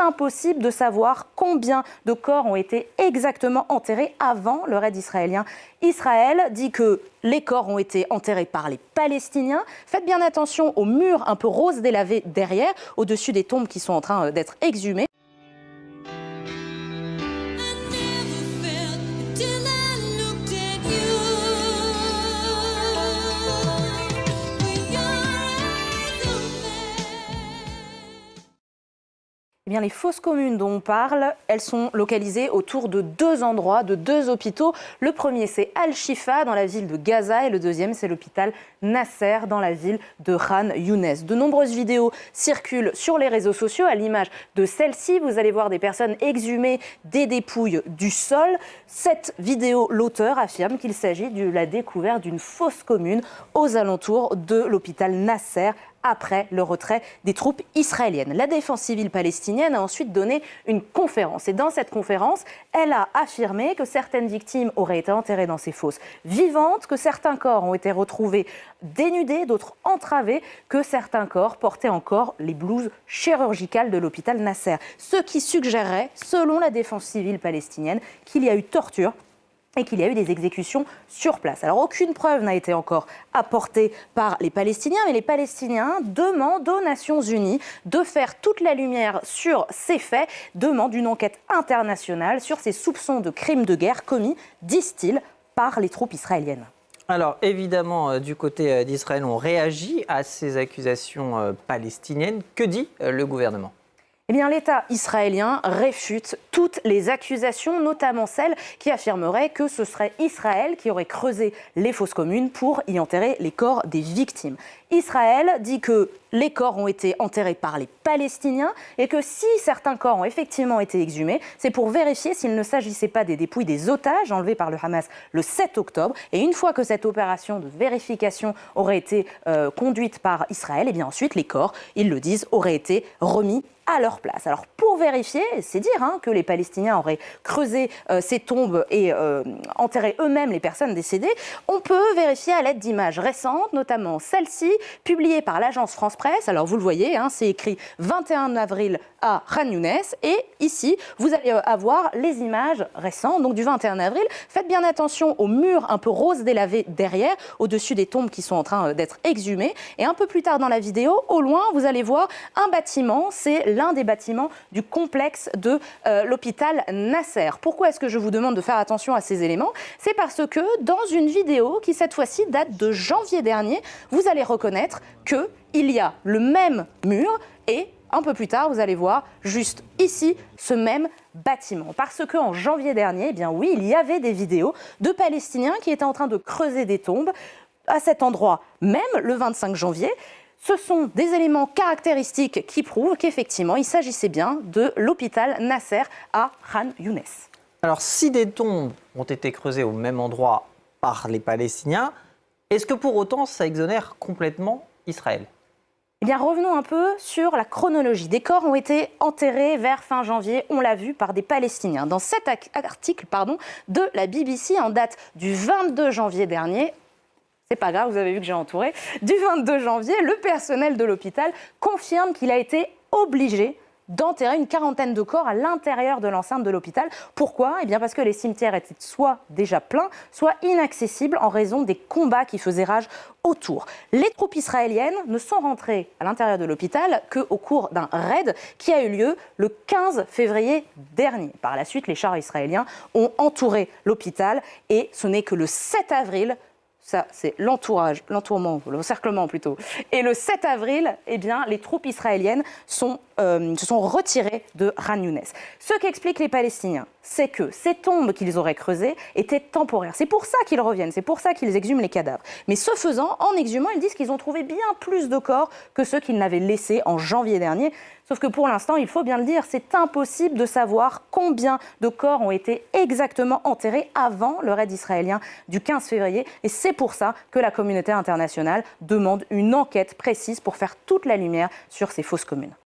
impossible de savoir combien de corps ont été exactement enterrés avant le raid israélien. Israël dit que les corps ont été enterrés par les Palestiniens. Faites bien attention aux murs un peu roses délavés derrière, au-dessus des tombes qui sont en train d'être exhumées. Eh bien, les fosses communes dont on parle, elles sont localisées autour de deux endroits, de deux hôpitaux. Le premier, c'est Al-Shifa dans la ville de Gaza et le deuxième, c'est l'hôpital Nasser dans la ville de Khan Younes. De nombreuses vidéos circulent sur les réseaux sociaux à l'image de celle-ci. Vous allez voir des personnes exhumer des dépouilles du sol. Cette vidéo, l'auteur affirme qu'il s'agit de la découverte d'une fosse commune aux alentours de l'hôpital Nasser après le retrait des troupes israéliennes. La défense civile palestinienne a ensuite donné une conférence. Et dans cette conférence, elle a affirmé que certaines victimes auraient été enterrées dans ces fosses vivantes, que certains corps ont été retrouvés dénudés, d'autres entravés, que certains corps portaient encore les blouses chirurgicales de l'hôpital Nasser. Ce qui suggérerait, selon la défense civile palestinienne, qu'il y a eu torture et qu'il y a eu des exécutions sur place. Alors aucune preuve n'a été encore apportée par les Palestiniens, mais les Palestiniens demandent aux Nations Unies de faire toute la lumière sur ces faits, demandent une enquête internationale sur ces soupçons de crimes de guerre commis, disent-ils, par les troupes israéliennes. Alors évidemment, du côté d'Israël, on réagit à ces accusations palestiniennes. Que dit le gouvernement ? Eh bien, l'État israélien réfute toutes les accusations, notamment celles qui affirmeraient que ce serait Israël qui aurait creusé les fosses communes pour y enterrer les corps des victimes. Israël dit que les corps ont été enterrés par les Palestiniens et que si certains corps ont effectivement été exhumés, c'est pour vérifier s'il ne s'agissait pas des dépouilles des otages enlevés par le Hamas le 7 octobre. Et une fois que cette opération de vérification aurait été conduite par Israël, et bien ensuite les corps, ils le disent, auraient été remis à leur place. Alors pour vérifier, c'est dire que les Palestiniens auraient creusé ces tombes et enterré eux-mêmes les personnes décédées, on peut vérifier à l'aide d'images récentes, notamment celle-ci, publiée par l'agence France Presse. Alors vous le voyez, c'est écrit 21 avril à Khan Younes et ici vous allez avoir les images récentes, donc du 21 avril. Faites bien attention aux murs un peu roses délavés derrière, au-dessus des tombes qui sont en train d'être exhumées. Et un peu plus tard dans la vidéo, au loin, vous allez voir un bâtiment, c'est l'un des bâtiments du complexe de l'hôpital Nasser. Pourquoi est-ce que je vous demande de faire attention à ces éléments ? C'est parce que dans une vidéo qui cette fois-ci date de janvier dernier, vous allez reconnaître qu'il y a le même mur et un peu plus tard, vous allez voir juste ici ce même bâtiment. Parce qu'en janvier dernier, eh bien oui, il y avait des vidéos de Palestiniens qui étaient en train de creuser des tombes à cet endroit même, le 25 janvier. Ce sont des éléments caractéristiques qui prouvent qu'effectivement, il s'agissait bien de l'hôpital Nasser à Khan Younes. Alors, si des tombes ont été creusées au même endroit par les Palestiniens, est-ce que pour autant ça exonère complètement Israël ? Eh bien, revenons un peu sur la chronologie. Des corps ont été enterrés vers fin janvier, on l'a vu, par des Palestiniens. Dans cet article de la BBC en date du 22 janvier dernier, c'est pas grave, vous avez vu que j'ai entouré, du 22 janvier, le personnel de l'hôpital confirme qu'il a été obligé d'enterrer une quarantaine de corps à l'intérieur de l'enceinte de l'hôpital. Pourquoi ? Eh bien parce que les cimetières étaient soit déjà pleins, soit inaccessibles en raison des combats qui faisaient rage autour. Les troupes israéliennes ne sont rentrées à l'intérieur de l'hôpital qu'au cours d'un raid qui a eu lieu le 15 février dernier. Par la suite, les chars israéliens ont entouré l'hôpital et ce n'est que le 7 avril. Ça, c'est l'encerclement plutôt. Et le 7 avril, eh bien, les troupes israéliennes se sont retirées de Khan Younes. Ce qu'expliquent les Palestiniens, c'est que ces tombes qu'ils auraient creusées étaient temporaires. C'est pour ça qu'ils reviennent, c'est pour ça qu'ils exhument les cadavres. Mais ce faisant, en exhumant, ils disent qu'ils ont trouvé bien plus de corps que ceux qu'ils n'avaient laissés en janvier dernier. Sauf que pour l'instant, il faut bien le dire, c'est impossible de savoir combien de corps ont été exactement enterrés avant le raid israélien du 15 février. Et c'est pour ça que la communauté internationale demande une enquête précise pour faire toute la lumière sur ces fosses communes.